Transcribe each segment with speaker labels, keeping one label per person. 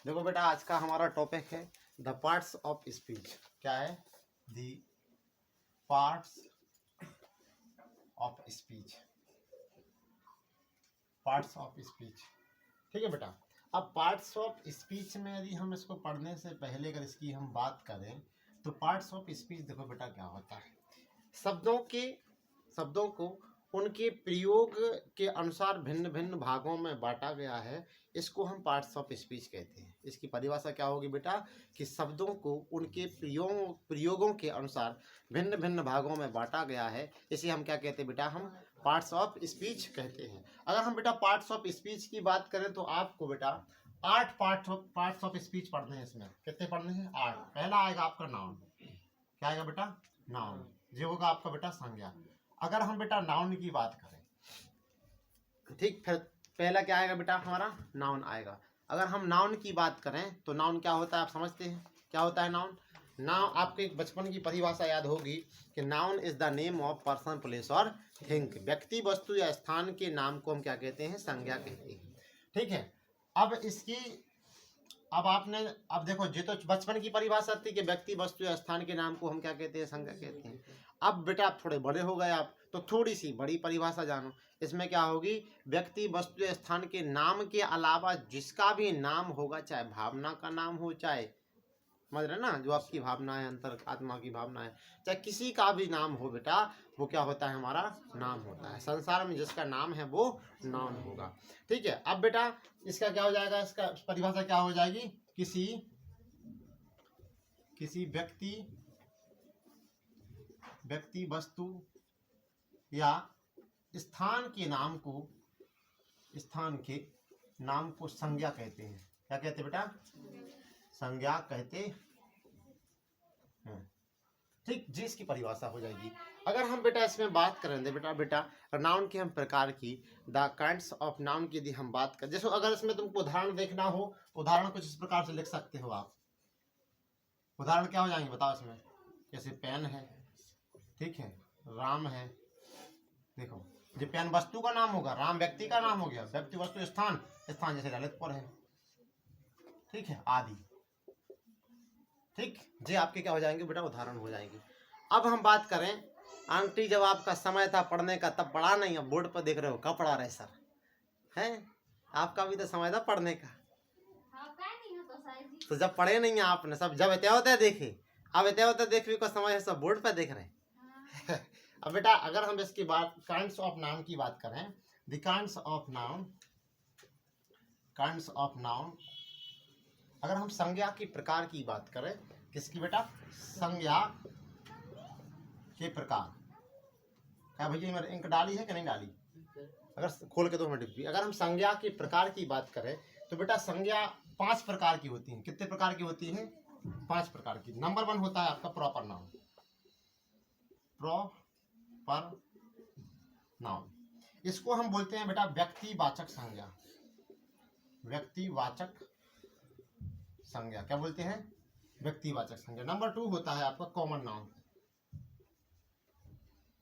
Speaker 1: देखो बेटा, आज का हमारा टॉपिक है द पार्ट्स ऑफ स्पीच। क्या है? The parts of speech. Parts of speech, ठीक है बेटा। अब पार्ट्स ऑफ स्पीच में यदि हम इसको पढ़ने से पहले अगर इसकी हम बात करें तो पार्ट्स ऑफ स्पीच देखो बेटा क्या होता है। शब्दों को उनके प्रयोग के अनुसार भिन्न भिन्न भागों में बांटा गया है। इसको हम पार्ट्स ऑफ स्पीच कहते हैं। इसकी परिभाषा क्या होगी बेटा कि शब्दों को उनके प्रयोगों के अनुसार भिन्न भिन्न भागों में बांटा गया है। इसे हम क्या कहते हैं बेटा? हम पार्ट्स ऑफ स्पीच कहते हैं। अगर हम बेटा पार्ट्स ऑफ स्पीच की बात करें तो आपको बेटा 8 पार्ट्स ऑफ स्पीच पढ़ने हैं। इसमें कितने पढ़ने हैं? 8। पहला आएगा आपका नाउन। क्या आएगा बेटा? नाउन। ये होगा आपका बेटा संज्ञा। अगर हम बेटा नाउन की बात करें, ठीक, फिर पहला क्या आएगा बेटा? हमारा नाउन आएगा। अगर हम नाउन की बात करें तो नाउन क्या होता है? आप समझते हैं क्या होता है नाउन? नाउन आपके बचपन की परिभाषा याद होगी कि noun is the name of person, place और थिंग। व्यक्ति, वस्तु या स्थान के नाम को हम क्या कहते हैं? संज्ञा कहते हैं। ठीक है। अब देखो, ये तो बचपन की परिभाषा थी कि व्यक्ति, वस्तु या स्थान के नाम को हम क्या कहते हैं? संज्ञा कहते हैं। अब बेटा आप थोड़े बड़े हो गए आप, तो थोड़ी सी बड़ी परिभाषा जानो। इसमें क्या होगी? व्यक्ति, वस्तु या स्थान के नाम के अलावा जिसका भी नाम होगा, चाहे भावना का नाम हो, चाहे, समझ रहे ना, जो आपकी भावना है, अंतर आत्मा की भावना है, चाहे किसी का भी नाम हो बेटा, वो क्या होता है? हमारा नाम होता है। संसार में जिसका नाम है वो नाम होगा। ठीक है। अब बेटा इसका क्या हो जाएगा? इसका परिभाषा क्या हो जाएगी? किसी व्यक्ति, वस्तु या स्थान के नाम को संज्ञा कहते हैं। क्या कहते हैं बेटा? संज्ञा कहते हैं। ठीक, जिसकी परिभाषा हो जाएगी। अगर हम बेटा इसमें बात करें बेटा नाउन के हम प्रकार की, द काइंड्स ऑफ नाउन की यदि हम बात करें, जैसे अगर इसमें तुमको उदाहरण देखना हो, उदाहरण कुछ इस प्रकार से लिख सकते हो आप। उदाहरण क्या हो जाएंगे बताओ इसमें? जैसे पेन है, ठीक है, राम है। देखो, जो पेन वस्तु का नाम होगा, राम व्यक्ति का नाम हो गया। व्यक्ति, वस्तु, स्थान जैसे ललितपुर है, ठीक है, आदि। ठीक, ये आपके क्या हो जाएंगे बेटा? उदाहरण हो जाएंगे। अब हम बात करें, आंटी जब आपका समय था पढ़ने का तब पढ़ा नहीं, अब बोर्ड पर देख रहे हो कब पढ़ा रहे सर हैं? आपका भी तो समय था पढ़ने का, तो जब पढ़े नहीं है आपने, सब जब इतना होता है देखे, अब इतना होता है देखने का समय है, सब बोर्ड पर देख रहे हैं। अब बेटा अगर हम इसकी बात काइंड्स ऑफ नाउन की बात करें, द काइंड्स ऑफ नाउन, अगर हम संज्ञा की प्रकार की बात करें, किसकी बेटा? संज्ञा के प्रकार। क्या भैया मेरे इंक डाली है कि नहीं डाली? अगर खोल के 2 मिनट डिब्बी। अगर हम संज्ञा के प्रकार की बात करें तो बेटा संज्ञा 5 प्रकार की होती हैं। कितने प्रकार की होती हैं? 5 प्रकार की। नंबर 1 होता है आपका प्रॉपर नाउन। प्रॉपर नाउन, इसको हम बोलते हैं बेटा व्यक्तिवाचक संज्ञा। व्यक्तिवाचक संज्ञा क्या बोलते हैं? व्यक्तिवाचक संज्ञा। नंबर 2 होता है आपका कॉमन नाउन।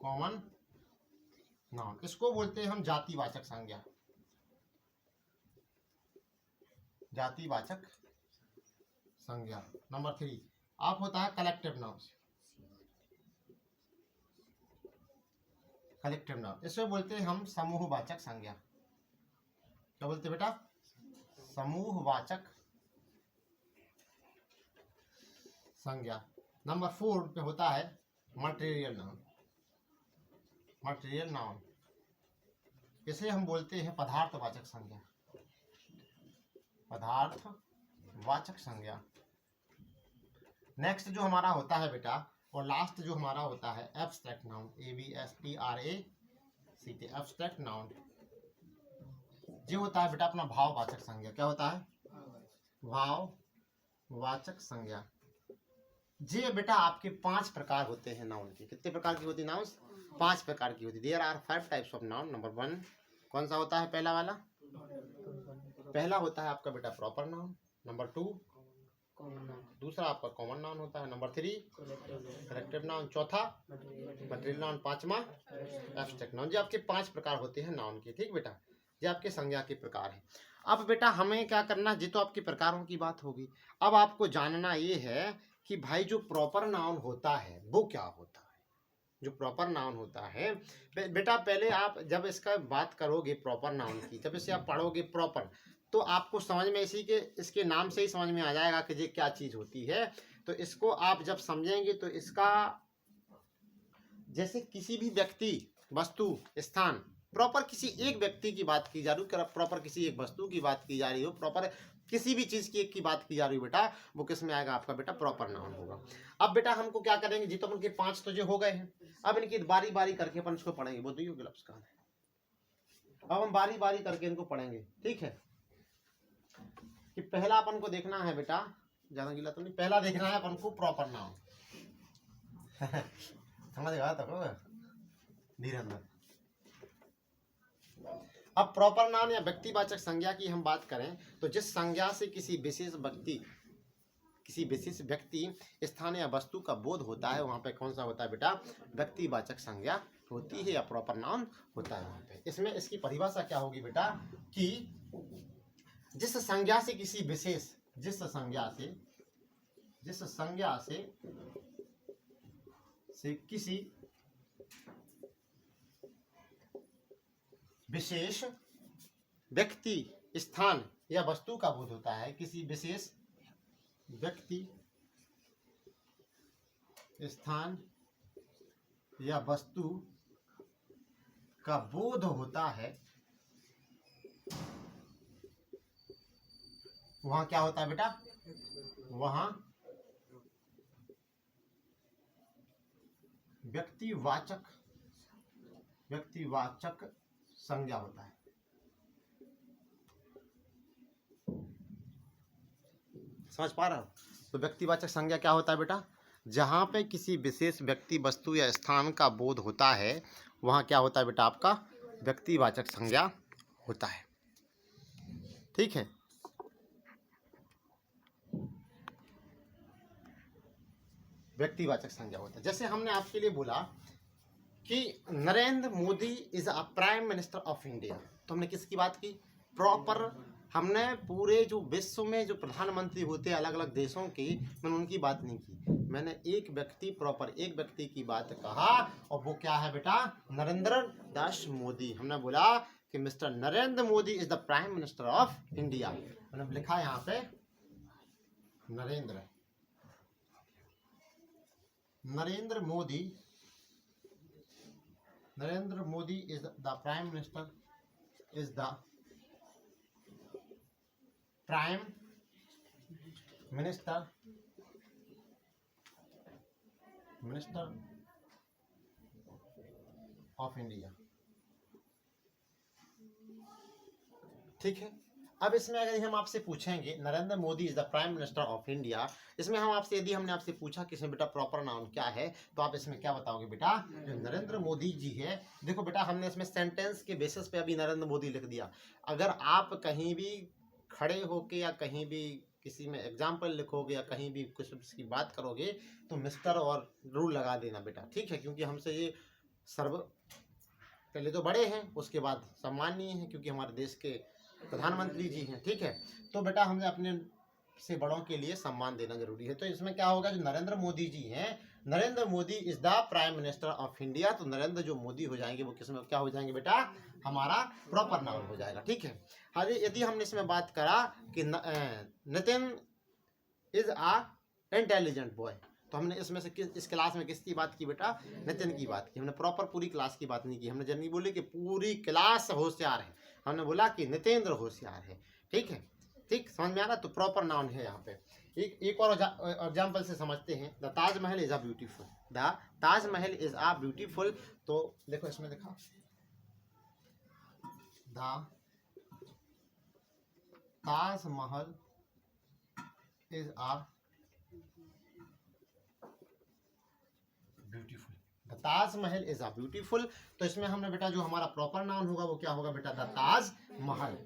Speaker 1: कॉमन नाउन, इसको बोलते हैं हम जातिवाचक संज्ञा। जातिवाचक संज्ञा। नंबर 3 आप होता है कलेक्टिव नाउन। कलेक्टिव नाउन, इसको बोलते हैं हम समूहवाचक संज्ञा। क्या बोलते हैं बेटा? समूहवाचक संज्ञा। नंबर 4 पे होता है मटेरियल नाउन। मटेरियल नाउन, इसे हम बोलते हैं पदार्थवाचक संज्ञा। पदार्थवाचक संज्ञा। नेक्स्ट जो हमारा होता है बेटा, और लास्ट जो हमारा होता है abstract noun. ABSTRACT, abstract noun. जो होता है बेटा अपना भाववाचक संज्ञा। क्या होता है? भाववाचक संज्ञा। ये बेटा आपके 5 प्रकार होते हैं नाउन के। कितने प्रकार की होती है नाउन? 5 प्रकार की होती है। There are 5 types of noun. Number 1 कौन सा होता है? पहला वाला, पहला होता है आपका बेटा प्रॉपर नाउन। नंबर 2 दूसरा आपका कॉमन नाउन होता है। Number 3 collective noun. चौथा मटेरियल नाउन। 5वां एब्स्ट्रैक्ट नाउन। ये आपके 5 प्रकार होते हैं नाउन के। ठीक बेटा, ये आपके संज्ञा के प्रकार है। अब बेटा हमें क्या करना, ये तो आपके प्रकारों की बात होगी। अब आपको जानना ये है कि भाई जो प्रॉपर नाउन होता है वो क्या होता है। जो प्रॉपर नाउन होता है बेटा, पहले आप जब इसका बात करोगे प्रॉपर नाउन की, जब इसे आप पढ़ोगे प्रॉपर, तो आपको समझ में इसी के इसके नाम से ही समझ में आ जाएगा कि ये क्या चीज़ होती है। तो इसको आप जब समझेंगे तो इसका, जैसे किसी भी व्यक्ति, वस्तु, स्थान, प्रॉपर किसी एक व्यक्ति की बात की जा रही हो, प्रॉपर किसी एक वस्तु की बात की जा रही हो, प्रॉपर किसी भी चीज़ की एक की बात की जा रही हो बेटा, वो किस में आएगा आपका बेटा प्रॉपर नाउन होगा। अब बेटा हमको क्या करेंगे जी, तो उनके 5 तो जो हो गए हैं, अब इनकी बारी बारी करके अपन इसको पढ़ेंगे। वो दुइयों ग्लव्स कहाँ है, अब हम बारी बारी करके इनको पढ़ेंगे। ठीक है, कि पहला अपन को देखना है बेटा, ज्यादा गीला तो नहीं, पहला देखना है अपन को प्रॉपर नाउन। समझ गया तक धीरेन्द्र। अब प्रॉपर नाउन या व्यक्तिवाचक संज्ञा की हम बात करें तो जिस संज्ञा से किसी विशेष व्यक्ति, स्थान या वस्तु का बोध होता है, वहां पे कौन सा होता है बेटा, व्यक्तिवाचक संज्ञा होती है या प्रॉपर नाउन होता है वहां पे। इसमें इसकी परिभाषा क्या होगी बेटा, कि जिस संज्ञा से किसी विशेष, जिस संज्ञा से किसी विशेष व्यक्ति, स्थान या वस्तु का बोध होता है, किसी विशेष व्यक्ति, स्थान या वस्तु का बोध होता है, वहां क्या होता है बेटा, वहां व्यक्तिवाचक संज्ञा होता है। समझ पा रहे हो? तो व्यक्तिवाचक संज्ञा क्या होता है बेटा, जहां पे किसी विशेष व्यक्ति, वस्तु या स्थान का बोध होता है, वहां क्या होता है बेटा, आपका व्यक्तिवाचक संज्ञा होता है। ठीक है, व्यक्तिवाचक संज्ञा होता है। जैसे हमने आपके लिए बोला कि Narendra Modi is a prime minister of India, तो हमने किसकी बात की, प्रॉपर, हमने पूरे जो विश्व में जो प्रधानमंत्री होते हैं अलग अलग देशों के, मैंने उनकी बात नहीं की, मैंने एक व्यक्ति, प्रॉपर एक व्यक्ति की बात कहा, और वो क्या है बेटा, नरेंद्र दास मोदी। हमने बोला कि mister Narendra Modi is the prime minister of India. मैंने लिखा यहाँ पे Narendra Modi is the prime minister of India. ठीक है, अब इसमें अगर हम आपसे पूछेंगे Narendra Modi is the prime minister of India, इसमें हम आपसे, यदि हमने आपसे पूछा कि इसमें बेटा प्रॉपर नाउन क्या है, तो आप इसमें क्या बताओगे बेटा, जो नरेंद्र मोदी जी है। देखो बेटा, हमने इसमें सेंटेंस के बेसिस पे अभी नरेंद्र मोदी लिख दिया। अगर आप कहीं भी खड़े होके या कहीं भी किसी में एग्जाम्पल लिखोगे या कहीं भी कुछ की बात करोगे तो मिस्टर और रूल लगा देना बेटा। ठीक है, क्योंकि हमसे ये पहले तो बड़े हैं, उसके बाद सम्माननीय हैं, क्योंकि हमारे देश के प्रधानमंत्री जी हैं। ठीक है, तो बेटा हमें अपने से बड़ों के लिए सम्मान देना जरूरी है। तो इसमें क्या होगा, जो नरेंद्र मोदी जी हैं, Narendra Modi is the prime minister of India, तो नरेंद्र जो मोदी हो जाएंगे वो किसमें क्या हो जाएंगे बेटा, हमारा प्रॉपर नाउन हो जाएगा। ठीक है, हाँ, यदि हमने इसमें बात करा कि Nitin is a intelligent boy, तो हमने इसमें से इस क्लास में किसकी बात की बेटा, नितिन की बात की। हमने प्रॉपर पूरी क्लास की बात नहीं की, हमने जब नहीं बोले कि पूरी क्लास होशियार है, हमने बोला कि नितेंद्र होशियार है। ठीक है, ठीक समझ में आ रहा, तो प्रॉपर नाउन है यहाँ पे। एक और एग्जाम्पल से समझते हैं, the Taj Mahal is a beautiful, the Taj Mahal is a beautiful. तो देखो इसमें देखा, the Taj Mahal is a beautiful, the Taj Mahal is a beautiful. तो इसमें हमने बेटा जो हमारा प्रॉपर नाउन होगा वो क्या होगा बेटा, द ताजमहल,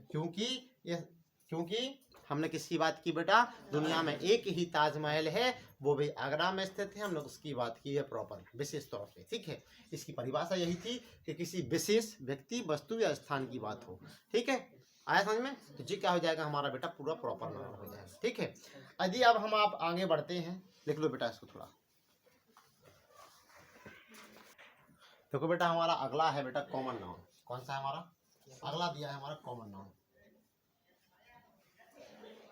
Speaker 1: क्योंकि हमने किसकी बात की बेटा, दुनिया में एक ही ताजमहल है, वो भी आगरा में स्थित है, हमने उसकी बात की है प्रॉपर विशेष तौर पे। ठीक है, इसकी परिभाषा यही थी कि किसी विशेष व्यक्ति, वस्तु या स्थान की बात हो। ठीक है, आया समझ में? तो जी क्या हो जाएगा हमारा बेटा पूरा प्रॉपर नाउन हो जाएगा। ठीक है, यदि अब हम आप आगे बढ़ते हैं, लिख लो बेटा इसको थोड़ा। देखो बेटा हमारा अगला है बेटा कॉमन नाउन। कौन सा है हमारा अगला दिया है हमारा कॉमन नाउन।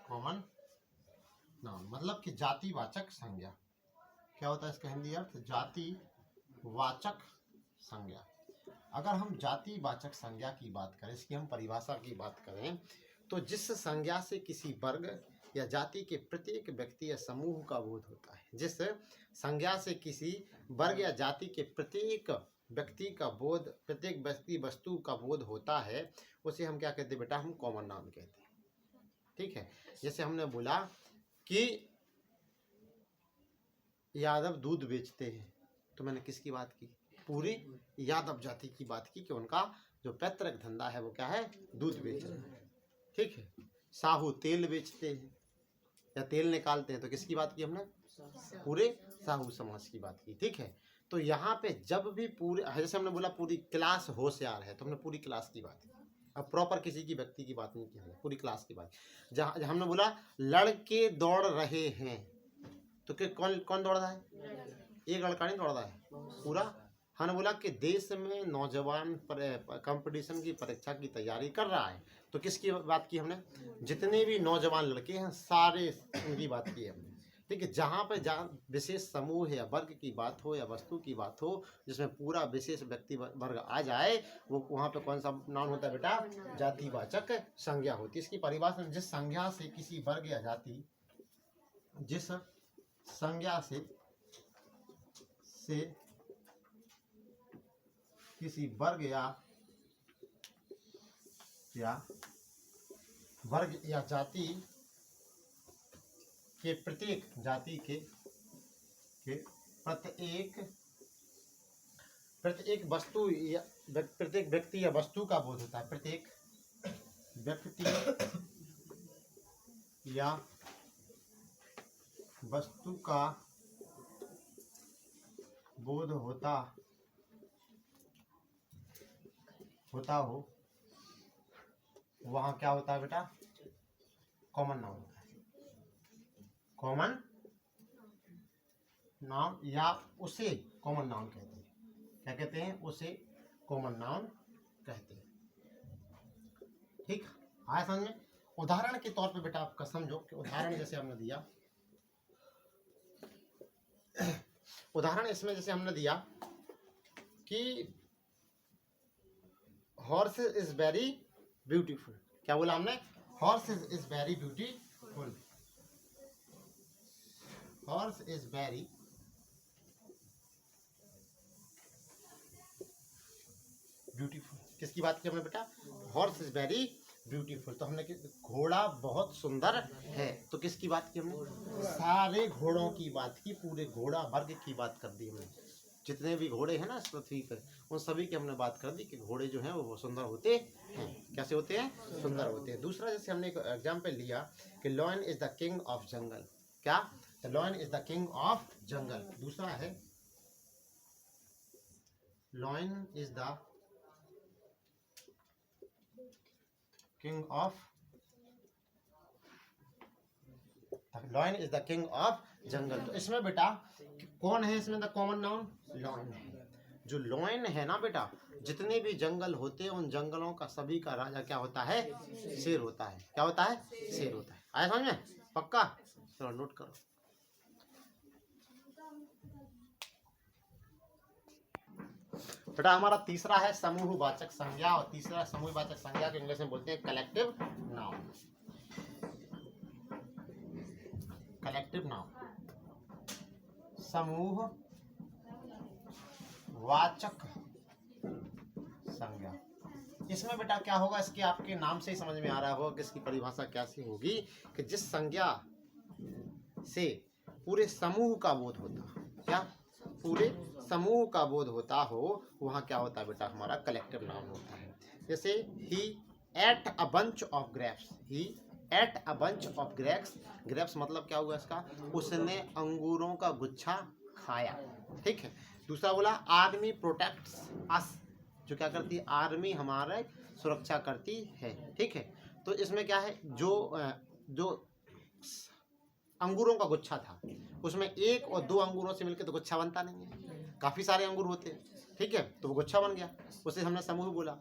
Speaker 1: कॉमन नाउन मतलब कि जातिवाचक संज्ञा। क्या होता है इसका हिंदी अर्थ? जातिवाचक संज्ञा। अगर हम जातिवाचक संज्ञा की बात करें, इसकी हम परिभाषा की बात करें, तो जिस संज्ञा से किसी वर्ग या जाति के प्रत्येक व्यक्ति या समूह का बोध होता है, जिस संज्ञा से किसी वर्ग या जाति के प्रत्येक व्यक्ति का बोध, प्रत्येक व्यक्ति वस्तु का बोध होता है, उसे हम क्या कहते हैं बेटा? हम कॉमन नाउन कहते हैं। ठीक है, जैसे हमने बोला कि यादव दूध बेचते हैं, तो मैंने किसकी बात की? पूरी यादव जाति की बात की कि उनका जो पैतृक धंधा है वो क्या है? दूध बेचना है। ठीक है, साहू तेल बेचते हैं या तेल निकालते हैं, तो किसकी बात की हमने? पूरे साहू समाज की बात की। ठीक है, तो यहाँ पे जब भी पूरे, जैसे हमने बोला पूरी क्लास होशियार है, तो हमने पूरी क्लास की बात की। अब प्रॉपर किसी की व्यक्ति की बात नहीं की हमने, पूरी क्लास की बात। जहाँ हमने बोला लड़के दौड़ रहे हैं, तो कौन कौन दौड़ रहा है? एक लड़का नहीं दौड़ रहा है, पूरा। हमने बोला कि देश में नौजवान कंपटीशन की परीक्षा की तैयारी कर रहा है, तो किसकी बात की हमने? जितने भी नौजवान लड़के हैं सारे उनकी बात की हमने। ठीक है, जहाँ पे जहाँ विशेष समूह या वर्ग की बात हो या वस्तु की बात हो, जिसमें पूरा विशेष व्यक्ति वर्ग आ जाए, वो वहाँ पे कौन सा नाउन होता है बेटा? जातिवाचक संज्ञा होती है। इसकी परिभाषा, जिस संज्ञा से किसी वर्ग या जाति, जिस संज्ञा से किसी वर्ग या जाति के प्रत्येक जाति के प्रत्येक वस्तु या प्रत्येक व्यक्ति या वस्तु का बोध होता है। प्रत्येक व्यक्ति या वस्तु का बोध होता हो, वहाँ क्या होता है बेटा? कॉमन नाउन होता है। कॉमन नाउन या उसे कॉमन नाउन कहते हैं। क्या कहते हैं? उसे कॉमन नाउन कहते हैं। ठीक, आया समझ में? उदाहरण के तौर पे बेटा आपका समझो कि उदाहरण जैसे हमने दिया, उदाहरण इसमें जैसे हमने दिया कि हॉर्स इज वेरी ब्यूटीफुल। क्या बोला हमने? Horse is very beautiful. Horse is very beautiful. किसकी बात की हमने बेटा? Horse is very beautiful. तो हमने घोड़ा बहुत सुंदर है, तो किसकी बात की हमने? सारे घोड़ों की बात की, पूरे घोड़ा वर्ग की बात कर दी हमने। जितने भी घोड़े हैं ना इस पृथ्वी पर, उन सभी की हमने बात कर दी कि घोड़े जो हैं वो सुंदर होते हैं। कैसे होते हैं? सुंदर होते हैं। दूसरा जैसे हमने एक एग्जाम्पल लिया कि lion is the king of jungle. क्या? The lion is the king of jungle. दूसरा है lion is the king of, lion is the king of jungle. तो इसमें बेटा कौन है? इसमें द कॉमन नाउन लॉयन है। जो लॉयन है ना बेटा, जितने भी जंगल होते हैं उन जंगलों का सभी का राजा क्या होता है? शेर होता है। क्या होता है? शेर होता है। आया समझ में? पक्का? चलो नोट करो। बेटा हमारा तीसरा है समूहवाचक संज्ञा, और तीसरा समूहवाचक संज्ञा को इंग्लिश में बोलते हैं कलेक्टिव नाउन। कलेक्टिव नाउन, समूह वाचक संज्ञा। इसमें बेटा क्या होगा? इसके आपके नाम से ही समझ में आ रहा होगा कि इसकी परिभाषा कैसी होगी कि जिस संज्ञा से पूरे समूह का बोध होता, क्या? पूरे समूह का बोध होता हो, वहाँ क्या होता है बेटा? हमारा कलेक्टिव नाउन होता है। जैसे he ate a bunch of grapes. He ate a bunch of grapes. Grapes मतलब क्या हुआ इसका? उसने अंगूरों का गुच्छा खाया। ठीक है। दूसरा बोला आर्मी प्रोटेक्ट्स अस। जो क्या करती है? आर्मी हमारे सुरक्षा करती है। ठीक है। तो इसमें क्या है, जो अंगूरों का गुच्छा था उसमें एक और दो अंगूरों से मिलकर तो गुच्छा बनता नहीं है, काफी सारे अंगूर होते हैं, ठीक है, तो वो गुच्छा बन गया, उसे हमने समूह बोला।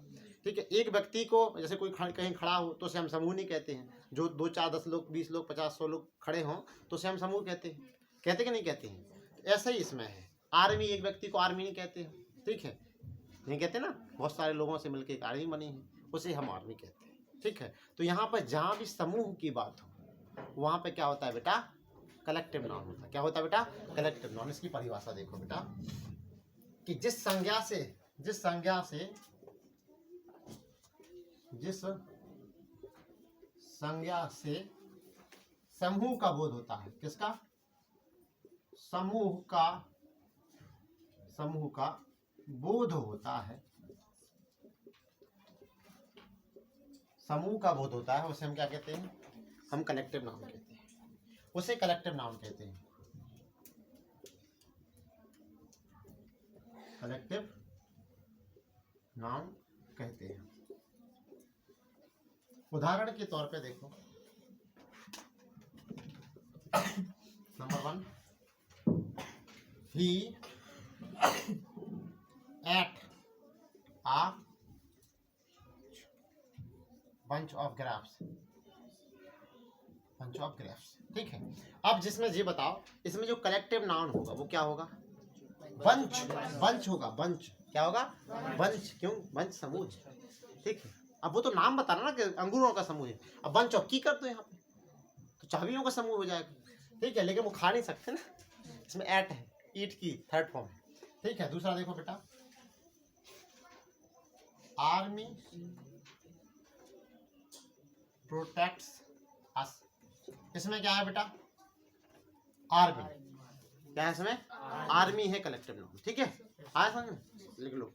Speaker 1: ठीक है, एक व्यक्ति को जैसे कोई कहीं खड़ा हो तो उसे हम समूह नहीं कहते हैं, जो 2 4 10 लोग 20 लोग 50 100 लोग खड़े हों तो उसे हम समूह कहते हैं, कहते कि नहीं कहते हैं। ऐसा ही इसमें है, आर्मी, एक व्यक्ति को आर्मी नहीं कहते हैं, ठीक है, नहीं कहते ना, बहुत सारे लोगों से मिलकर एक आर्मी बनी है, उसे हम आर्मी कहते हैं, ठीक है। तो यहाँ पर जहाँ भी समूह की बात हो वहाँ पे क्या होता है बेटा, कलेक्टिव नाउन होता है। क्या होता है बेटा, कलेक्टिव नाउन। इसकी परिभाषा देखो बेटा कि जिस संज्ञा से समूह का बोध होता है, किसका, समूह का बोध होता है, समूह का बोध होता है, उसे हम क्या कहते हैं, हम कलेक्टिव नाउन कहते हैं, उसे कलेक्टिव नाउन कहते हैं, कलेक्टिव नाउन कहते हैं। उदाहरण के तौर पे देखो, number 1, he ate a bunch of grapes, ठीक है। अब जिसमें ये बताओ, इसमें जो कलेक्टिव नाउन होगा वो क्या होगा, बंच होगा, बंच क्या होगा, बंच, क्यों, बंच समूह, ठीक है। अब वो तो नाम बता रहा ना कि अंगूरों का समूह है, अब बंच ऑफ की कर दो यहाँ पे तो चाबियों का समूह हो जाएगा, ठीक है, लेकिन वो खा नहीं सकते ना, इसमें एट है, ईट की थर्ड फॉर्म है, ठीक है। दूसरा देखो बेटा, आर्मी प्रोटेक्ट्स अस, इसमें क्या है बेटा, आर्मी, क्या है इसमें, आर्मी है कलेक्टिव नाउन, ठीक है, आया समझ में, लिख लो।